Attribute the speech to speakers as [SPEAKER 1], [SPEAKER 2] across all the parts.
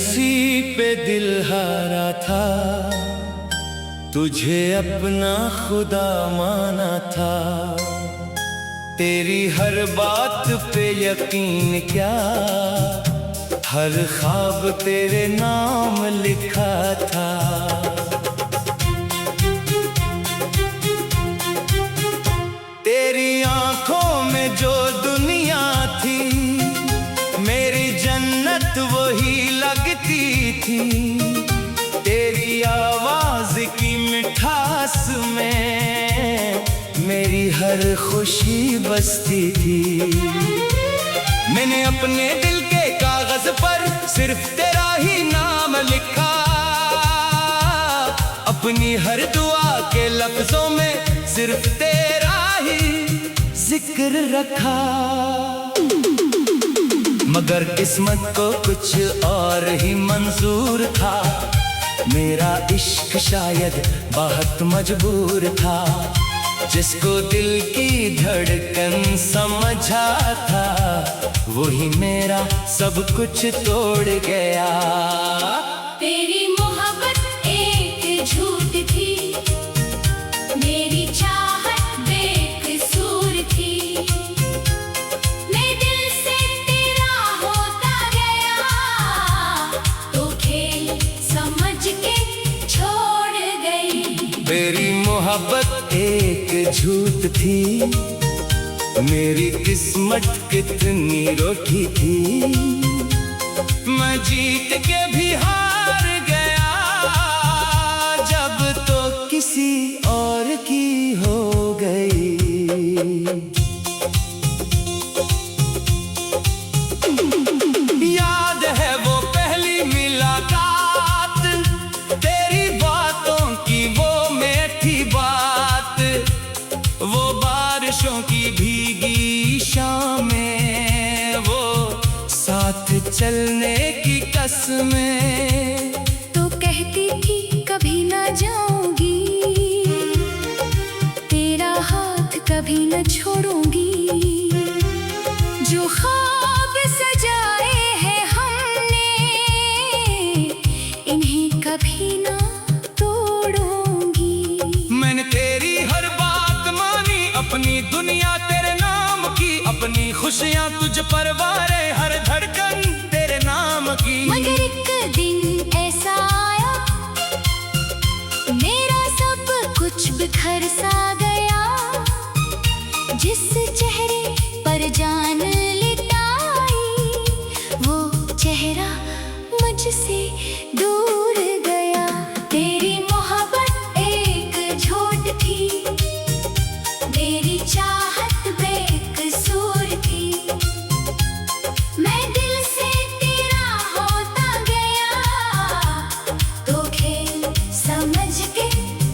[SPEAKER 1] नसीब पे दिल हारा था, तुझे अपना खुदा माना था। तेरी हर बात पे यकीन क्या, हर ख्वाब तेरे नाम लिखा था। तेरी आंखों में जो दुनिया थी, मेरी जन्नत वही लगती थी। तेरी आवाज की मिठास में मेरी हर खुशी बसती थी। मैंने अपने दिल के कागज पर सिर्फ तेरा ही नाम लिखा, अपनी हर दुआ के लफ्जों में सिर्फ तेरा ही जिक्र रखा। मगर किस्मत को कुछ और ही मंजूर था, मेरा इश्क शायद बहुत मजबूर था। जिसको दिल की धड़कन समझा था, वही मेरा सब कुछ तोड़ गया।
[SPEAKER 2] तेरी मोहब्बत एक झूठ थी, मेरी चाहत बेकसूर थी। मैं दिल से तेरा होता गया, तो खेल समझ के छोड़ गई।
[SPEAKER 1] तेरी मोहब्बत एक झूठ थी, मेरी किस्मत कितनी रूठी थी। मैं जीत के भी हार गया, जब तो किसी और की हो गई। याद है वो पहली मुलाकात, तेरी बातों की वो मीठी बात, वो बारिशों की भीगी शामें, वो साथ चलने की कसमें।
[SPEAKER 2] तो कहती थी कभी ना जाऊंगी, तेरा हाथ कभी न छोड़ूंगी। जो ख्वाब सजाए हैं हमने, इन्हें कभी ना तोड़ूंगी।
[SPEAKER 1] मैंने तेरी हर बात मानी, अपनी दुनिया तेरे नाम की, अपनी खुशियाँ तुझ पर वारे, हर धड़कन तेरे नाम की।
[SPEAKER 2] मगर एक दिन ऐसा आया, मेरा सब कुछ बिखर सा गया। जिस चेहरे पर जान लिटाई, वो चेहरा मुझसे दूर गया। तेरी मोहब्बत एक झूठ थी, मेरी चाहत बेकसूर थी। मैं दिल से तेरा होता गया, तो खेल समझ के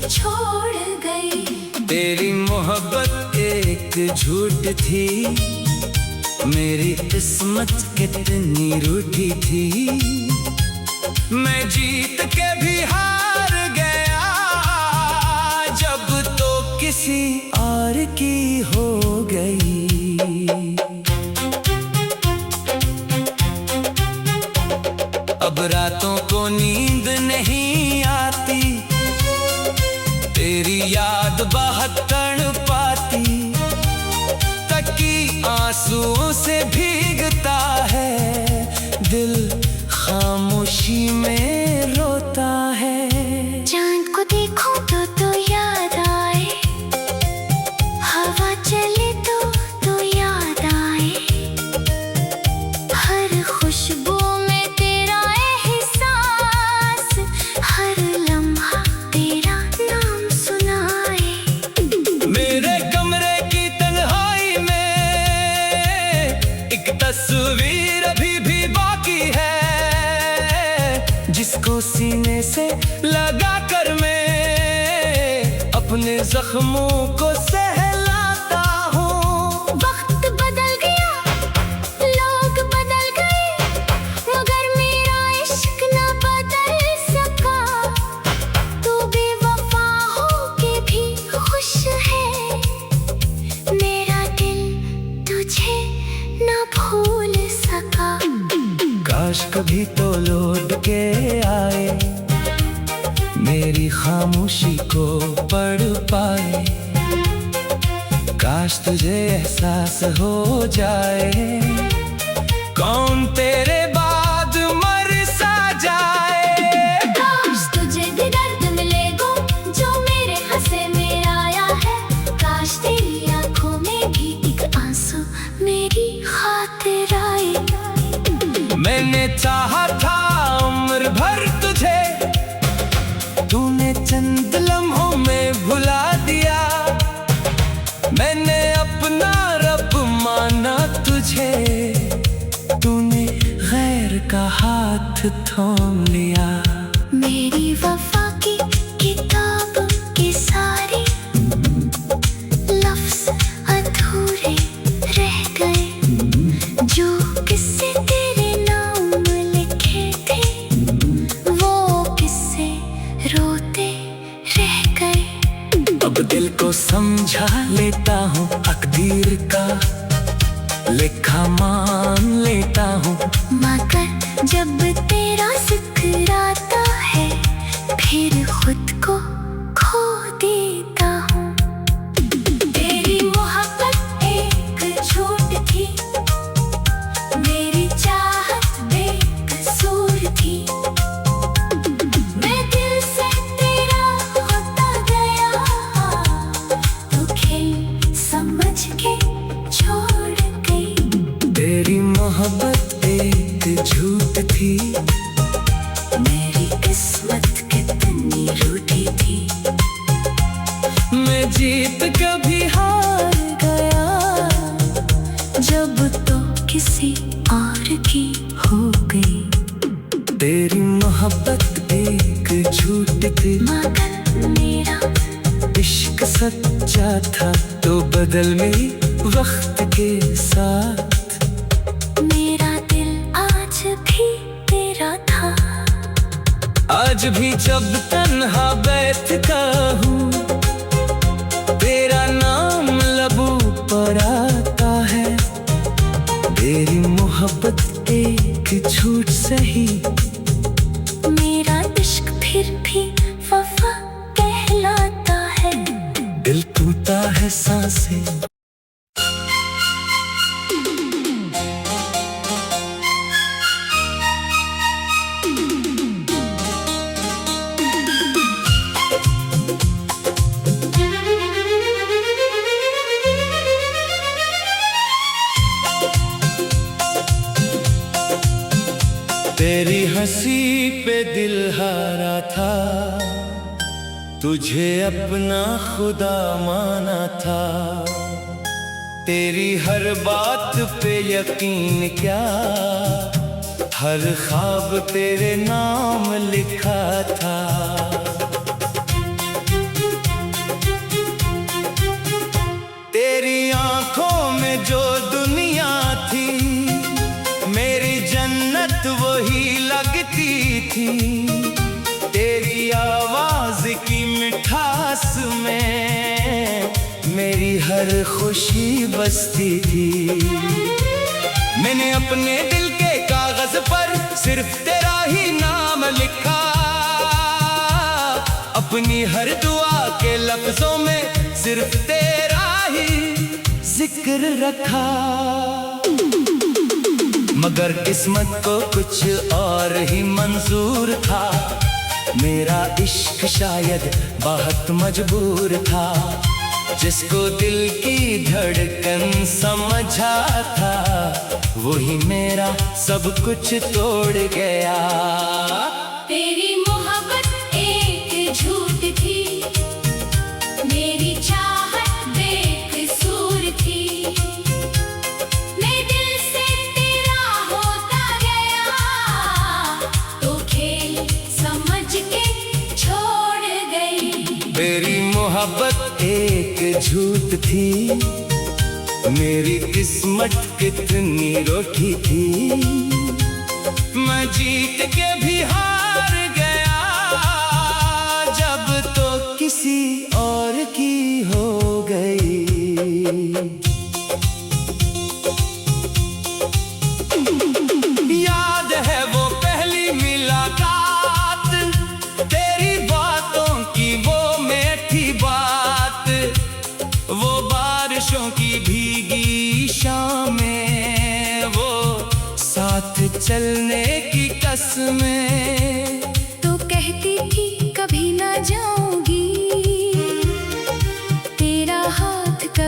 [SPEAKER 2] छोड़ गई।
[SPEAKER 1] तेरी मोहब्बत एक झूठ थी, मेरी किस्मत कितनी रूठी थी। मैं जीत के भी हार गया, जब तो किसी और की हो गई। अब रातों को नींद नहीं आती, तेरी याद बहुत तड़पाती। तकी आंसुओं से भीगता है, दिल खामोशी में रोता है।
[SPEAKER 2] चांद को देखो तो याद आए, हवा चले तो याद आए। हर खुशबू में तेरा एहसास, हर लम्हा तेरा नाम सुनाए।
[SPEAKER 1] मेरे कमरे की तन्हाई में एक तस्वीर अभी भी बाकी है, जिसको सीने से लगा कर मैं अपने जख्मों को सहलाता हूँ।
[SPEAKER 2] वक्त बदल गया, लोग बदल गए, मगर मेरा इश्क न बदल सका। तू बेवफा हो के भी खुश है, मेरा दिल तुझे न भूल सका।
[SPEAKER 1] काश कभी तो लौट के आए, मेरी खामोशी को पढ़ पाए। काश तुझे एहसास हो जाए, कौन तेरे बाद मर सा जाए।
[SPEAKER 2] काश तुझे भी दर्द मिले गो जो मेरे हंसे में आया है। काश तेरी आंखों में भी एक आंसू मेरी खातिर आए।
[SPEAKER 1] मैंने चाहा था उम्र भर तुझे, तूने चंद लम्हों में भुला दिया। मैंने अपना रब माना तुझे, तूने गैर का हाथ थाम लिया।
[SPEAKER 2] मेरी वफा की किताब के सारे लफ्ज अधूरे रह गए, जो किस्से तेरे नाम लिखे थे वो किस्से रोते रह गए।
[SPEAKER 1] अब दिल को समझा लेता हूँ तकदीर का, लिखा मान लेता हूँ।
[SPEAKER 2] मगर जब तेरा जिक्र आता है फिर खुद को खो देता हूँ। तेरी मोहब्बत एक झूठ थी, मेरी चाहत बेकसूर थी। मैं दिल से तेरा होता गया, तो खेल समझ के छोड़ गई।
[SPEAKER 1] तेरी मोहब्बत एक झूठ थी,
[SPEAKER 2] मेरी किस्मत कितनी रूठी थी।
[SPEAKER 1] मैं जीत कभी हार गया,
[SPEAKER 2] जब तो किसी और की हो गई।
[SPEAKER 1] तेरी मोहब्बत एक झूठ थी,
[SPEAKER 2] मगर मेरा
[SPEAKER 1] इश्क सच्चा था तो बदल में वक्त के साथ।
[SPEAKER 2] मेरा दिल आज भी तेरा था।
[SPEAKER 1] आज भी जब तन्हा बैठता हूँ, तेरा नाम लबों पर आता है। तेरी मोहब्बत एक झूठ सही,
[SPEAKER 2] मेरा इश्क फिर भी वफा कहलाता है।
[SPEAKER 1] दिल टूटा है सांसें। तेरी हंसी पे दिल हारा था, तुझे अपना खुदा माना था। तेरी हर बात पे यकीन क्या, हर ख्वाब तेरे नाम लिखा था। तेरी आंखों में जो दुनिया थी, मेरी जन्नत वही लगती थी। तेरी आवाज की मिठास में मेरी हर खुशी बसती थी। मैंने अपने दिल के कागज पर सिर्फ तेरा ही नाम लिखा, अपनी हर दुआ के लफ्जों में सिर्फ तेरा ही जिक्र रखा। मगर किस्मत को कुछ और ही मंजूर था, मेरा इश्क शायद बहुत मजबूर था। जिसको दिल की धड़कन समझा था, वही मेरा सब कुछ तोड़ गया।
[SPEAKER 2] तेरी मोहब्बत एक झूठ थी, मेरी चाहत बेकसूर थी। मैं दिल से तेरा होता गया, तो खेल समझ के छोड़ गई।
[SPEAKER 1] मेरी मोहब्बत एक झूठ थी, मेरी किस्मत कितनी रूठी थी। मैं जीत के भी हार गया, जब तो किसी और की हो गई। याद है वो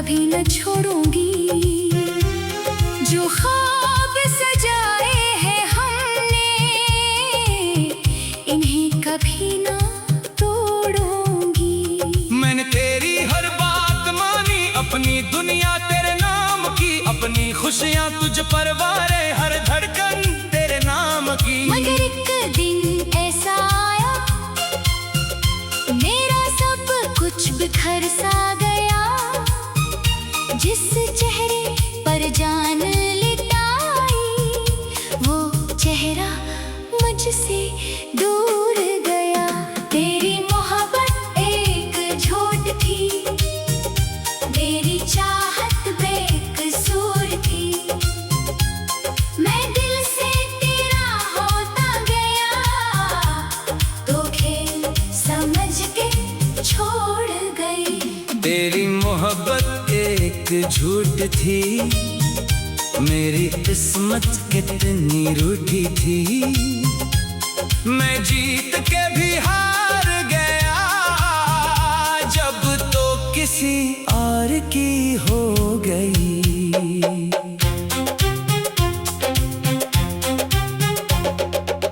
[SPEAKER 2] कभी न छोड़ूंगी। जो ख्वाब सजाए हैं हमने, इन्हें कभी न तोड़ूंगी।
[SPEAKER 1] मैंने तेरी हर बात मानी, अपनी दुनिया तेरे नाम की, अपनी खुशियाँ तुझ पर वारे, हर धड़कन तेरे नाम की।
[SPEAKER 2] मगर एक दिन ऐसा आया, मेरा सब कुछ बिखर सा गया। जिस चेहरे पर जान लिटाई, वो चेहरा मुझसे दूर गया। तेरी मोहब्बत एक झूठ थी, मेरी चाहत बेकसूर थी। मैं दिल से तेरा होता गया, तो खेल समझ के छोड़ गई।
[SPEAKER 1] तेरी मोहब्बत एक झूठ थी, मेरी किस्मत कितनी रूठी थी। मैं जीत के भी हार गया, जब तो किसी और की हो गई।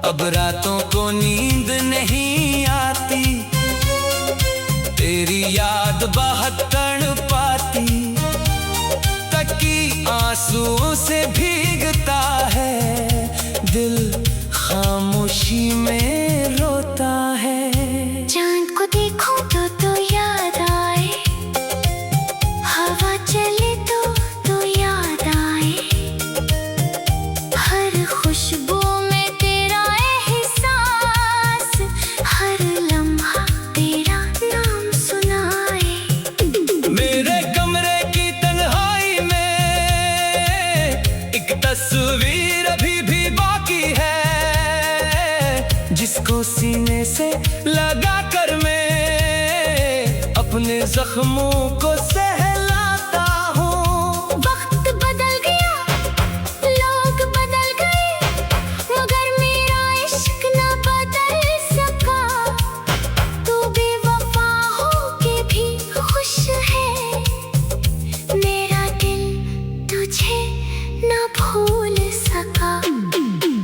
[SPEAKER 1] अब रातों को नींद नहीं आती, तेरी याद बहुत तड़पाती। तकी आंसुओं से भीगता है, दिल खामोशी में रोता है।
[SPEAKER 2] चांद को देखूं तो याद आए, हवा चले तो याद आए। हर खुशबू में तेरा एहसास, हर लम्हा तेरा नाम सुनाए।
[SPEAKER 1] मेरे कमरे की तन्हाई में एक तस्वीर अभी भी बाकी है, जिसको सीने से लगा कर मैं अपने जख्मों को सहलाता हूँ।
[SPEAKER 2] वक्त बदल गया, लोग बदल गए, मगर मेरा इश्क न बदल सका। तू बेवफा होके भी खुश है, मेरा दिल तुझे न भूल सका।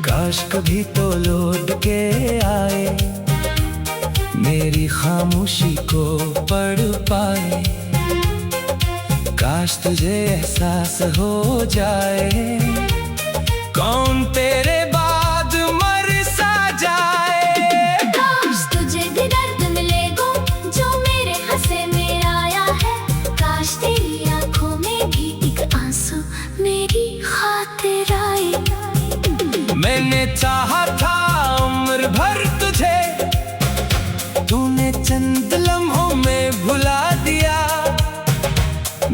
[SPEAKER 1] काश कभी तो लौट के आए, मेरी खामोशी को पढ़ पाए। काश तुझे एहसास हो जाए, कौन तेरे बाद मर सा जाए।
[SPEAKER 2] काश तुझे भी दर्द मिले गो, जो मेरे हंसे में आया है। काश तेरी आंखों में भी एक आंसू मेरी खातिर आए।
[SPEAKER 1] मैंने चाहा था उम्र भर तुझे, तूने चंद लम्हों में भुला दिया।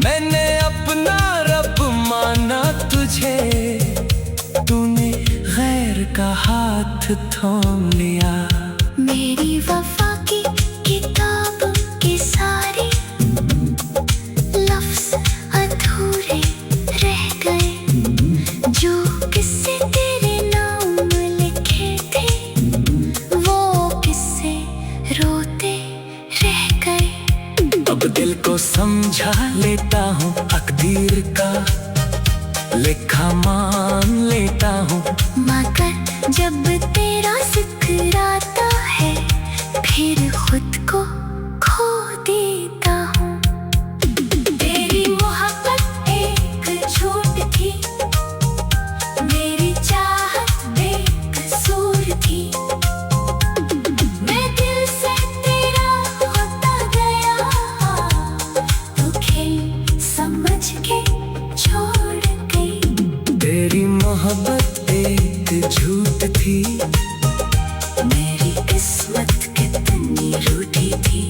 [SPEAKER 1] मैंने अपना रब माना तुझे, तूने गैर का हाथ थाम लिया।
[SPEAKER 2] मेरी वफा की किताब के सारे लफ्ज अधूरे रह गए। जो किस्से तेरे नाम लिखे थे, वो किस्से रोते रह गए।
[SPEAKER 1] अब दिल को समझा लेता हूँ, तकदीर का लिखा मान लेता हूँ।
[SPEAKER 2] मगर जब तेरा जिक्र आता है, फिर खुद को खो देता हूँ। तेरी मोहब्बत एक झूठ थी, मेरी चाहत बेकसूर थी। मैं दिल से तेरा होता गया, तो खेल समझ के छोड़ गई।
[SPEAKER 1] तेरी मोहब्बत एक झूठ थी,
[SPEAKER 2] मेरी किस्मत कितनी रूठी थी।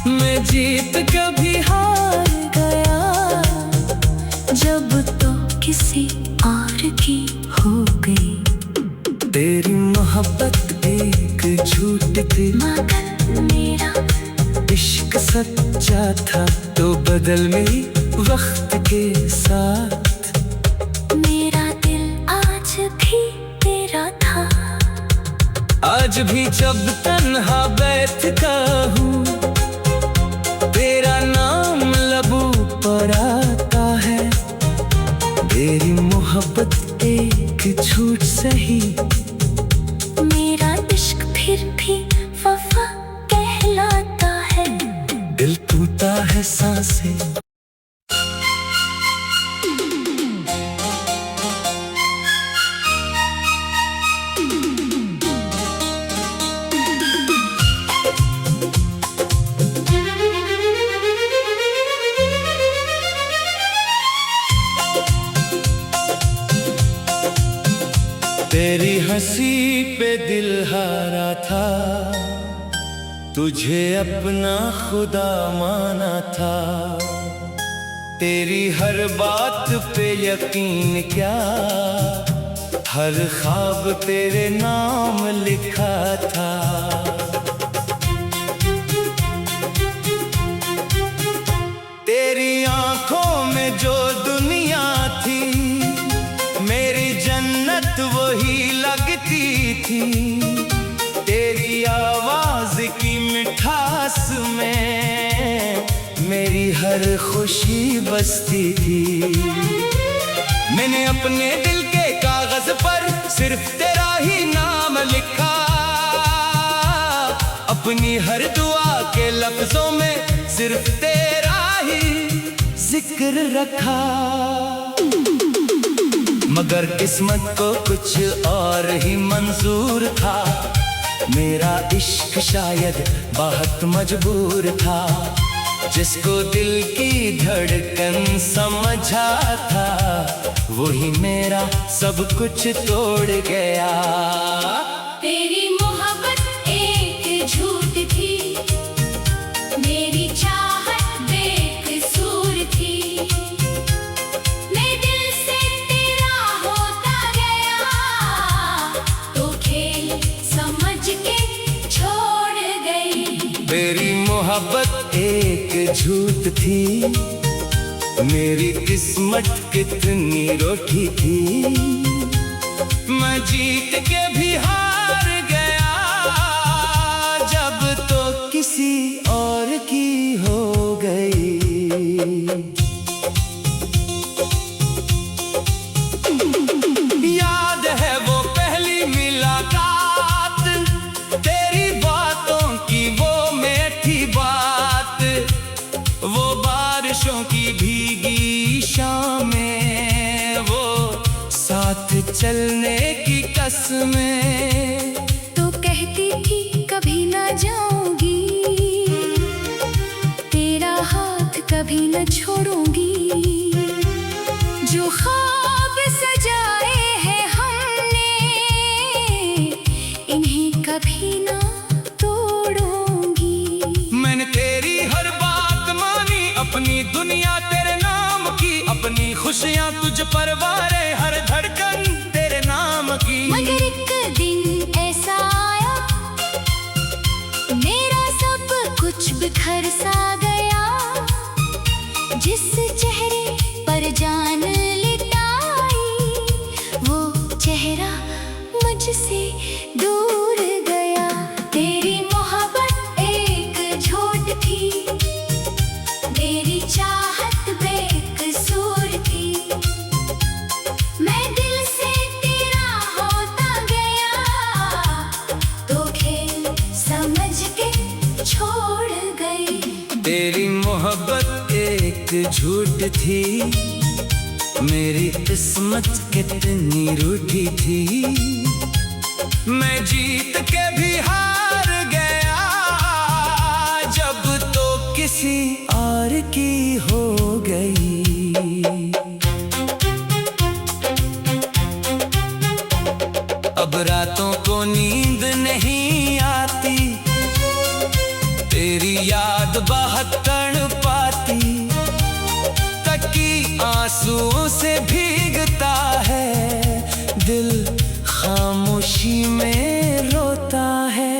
[SPEAKER 1] मैं जीत कभी हार गया,
[SPEAKER 2] जब तो किसी और की हो गई।
[SPEAKER 1] तेरी मोहब्बत एक झूठ थी,
[SPEAKER 2] मगर मेरा
[SPEAKER 1] इश्क सच्चा था, तो बदल गई वक्त के साथ।
[SPEAKER 2] मेरा दिल आज भी तेरा था।
[SPEAKER 1] आज भी जब तन्हा बैठता हूँ, तेरा नाम लबों सही,
[SPEAKER 2] मेरा इश्क फिर भी वफा कहलाता है।
[SPEAKER 1] दिल टूटा है सांसें। तेरी हंसी पे दिल हारा था, तुझे अपना खुदा माना था। तेरी हर बात पे यकीन क्या, हर ख्वाब तेरे नाम लिखा था। तेरी आंखों में जो दुनिया थी, मेरी जन्नत वही लगती थी। तेरी आवाज की मिठास में मेरी हर खुशी बसती थी। मैंने अपने दिल के कागज पर सिर्फ तेरा ही नाम लिखा, अपनी हर दुआ के लफ्जों में सिर्फ तेरा ही जिक्र रखा। मगर किस्मत को कुछ और ही मंजूर था, मेरा इश्क शायद बहुत मजबूर था। जिसको दिल की धड़कन समझा था, वही मेरा सब कुछ तोड़ गया।
[SPEAKER 2] तेरी मोहब्बत एक झूठ थी, मेरी चाहत बेकसूर थी। मैं दिल से तेरा होता गया, तो खेल समझ के छोड़ गई।
[SPEAKER 1] तेरी मोहब्बत एक झूठ थी, मेरी किस्मत कितनी रूठी थी। मैं जीत के भी हार गया, जब तो किसी और की हो गई। याद है वो पहली मुलाकात, तेरी बातों की वो मीठी बात, वो बारिशों की भीगी शामें, वो साथ चलने की कसमें।
[SPEAKER 2] तो कहती थी कभी ना जाऊंगी, तेरा हाथ कभी न छोड़ूंगी। जो ख्वाब सजाए हैं हमने, इन्हें कभी ना तोड़ूंगी।
[SPEAKER 1] मैंने तेरी हर बात मानी, अपनी दुनिया तेरे नाम की, अपनी खुशियाँ तुझ पर वारे, हर धड़कन तेरे नाम की।
[SPEAKER 2] मगर एक दिन ऐसा आया, मेरा सब कुछ बिखर सा गया। जिस चेहरे पर जान लिटाई, वो चेहरा मुझसे दूर गया। तेरी मोहब्बत एक झूठ थी, मेरी चाहत बेकसूर थी। मैं दिल से तेरा होता गया, तो खेल समझ के छोड़ गई।
[SPEAKER 1] तेरी मोहब्बत एक झूठ थी, मेरी किस्मत कितनी रूठी थी। मैं जीत के भी हार गया, जब तो किसी और की हो गई। अब रातों को नींद नहीं आती, तेरी याद बहुत तड़पाती। तकी आंसुओं से भीगता है, दिल खामोशी में रोता है।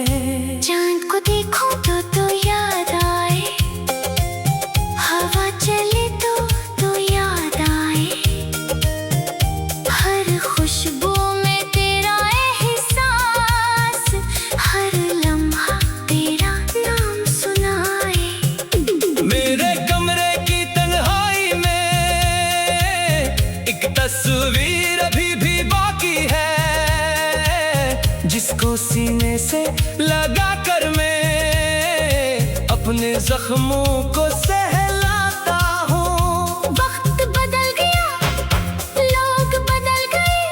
[SPEAKER 2] चांद को देखूं तो याद आए, हवा चले तो याद आए। हर खुशबू में तेरा एहसास, हर लम्हा तेरा नाम सुनाए।
[SPEAKER 1] मेरे कमरे की तन्हाई में एक तस्वीर अभी भी बाकी है। सीने से लगा कर मैं अपने जख्मों को सहलाता हूँ।
[SPEAKER 2] वक्त बदल गया, लोग बदल गए,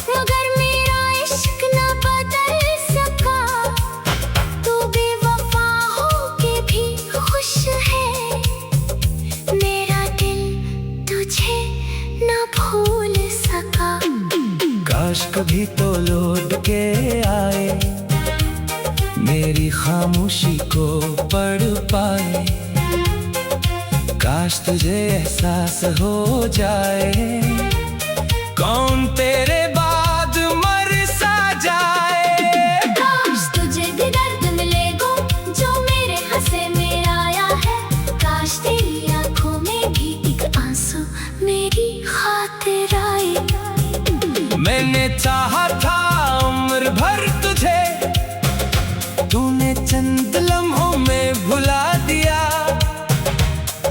[SPEAKER 2] मगर मेरा इश्क ना बदल सका। तू बेवफा होके भी खुश है, मेरा दिल तुझे ना भूल सका।
[SPEAKER 1] काश कभी तो लौट के आए, मेरी खामोशी को पढ़ पाए। काश तुझे एहसास हो जाए, कौन तेरे बाद मर सा जाए।
[SPEAKER 2] काश तुझे भी दर्द मिले गो, जो मेरे हंसे में आया है। काश तेरी आंखों में भी एक आंसू मेरी खातिर आए।
[SPEAKER 1] मैंने चाहा था उम्र भर तुझे, तूने चंद लम्हों में भुला दिया।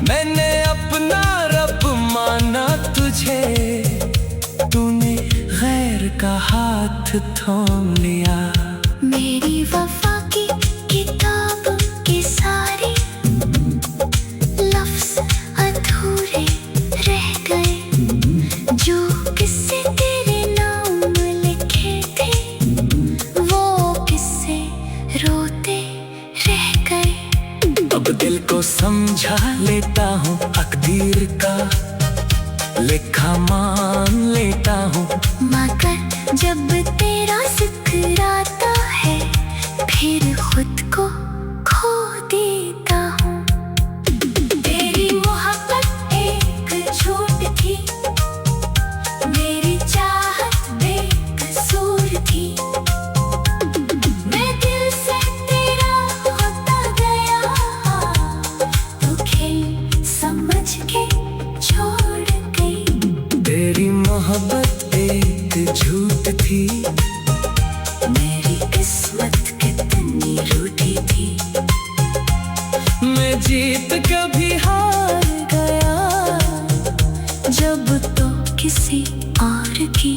[SPEAKER 1] मैंने अपना रब माना तुझे, तूने गैर का हाथ थाम लिया।
[SPEAKER 2] मेरी वफा की किताब के सारे लफ्ज अधूरे रह गए, जो किस्से तेरे नाम लिखे थे, वो किस्से रोते रह गए।
[SPEAKER 1] अब दिल को समझा लेता हूँ, तकदीर का लिखा मान लेता हूँ।
[SPEAKER 2] मगर जब तेरा जिक्र आता है, फिर खुद को खो देता हूँ। तेरी मोहब्बत एक झूठ थी, मेरी चाहत बेकसूर थी। मैं दिल से तेरा होता गया, तू खेल समझ के छोड़ गई।
[SPEAKER 1] तेरी मोहब्बत एक झूठ थी,
[SPEAKER 2] मेरी किस्मत कितनी रूठी थी।
[SPEAKER 1] मैं जीत कभी हार
[SPEAKER 2] गया जब तो किसी और की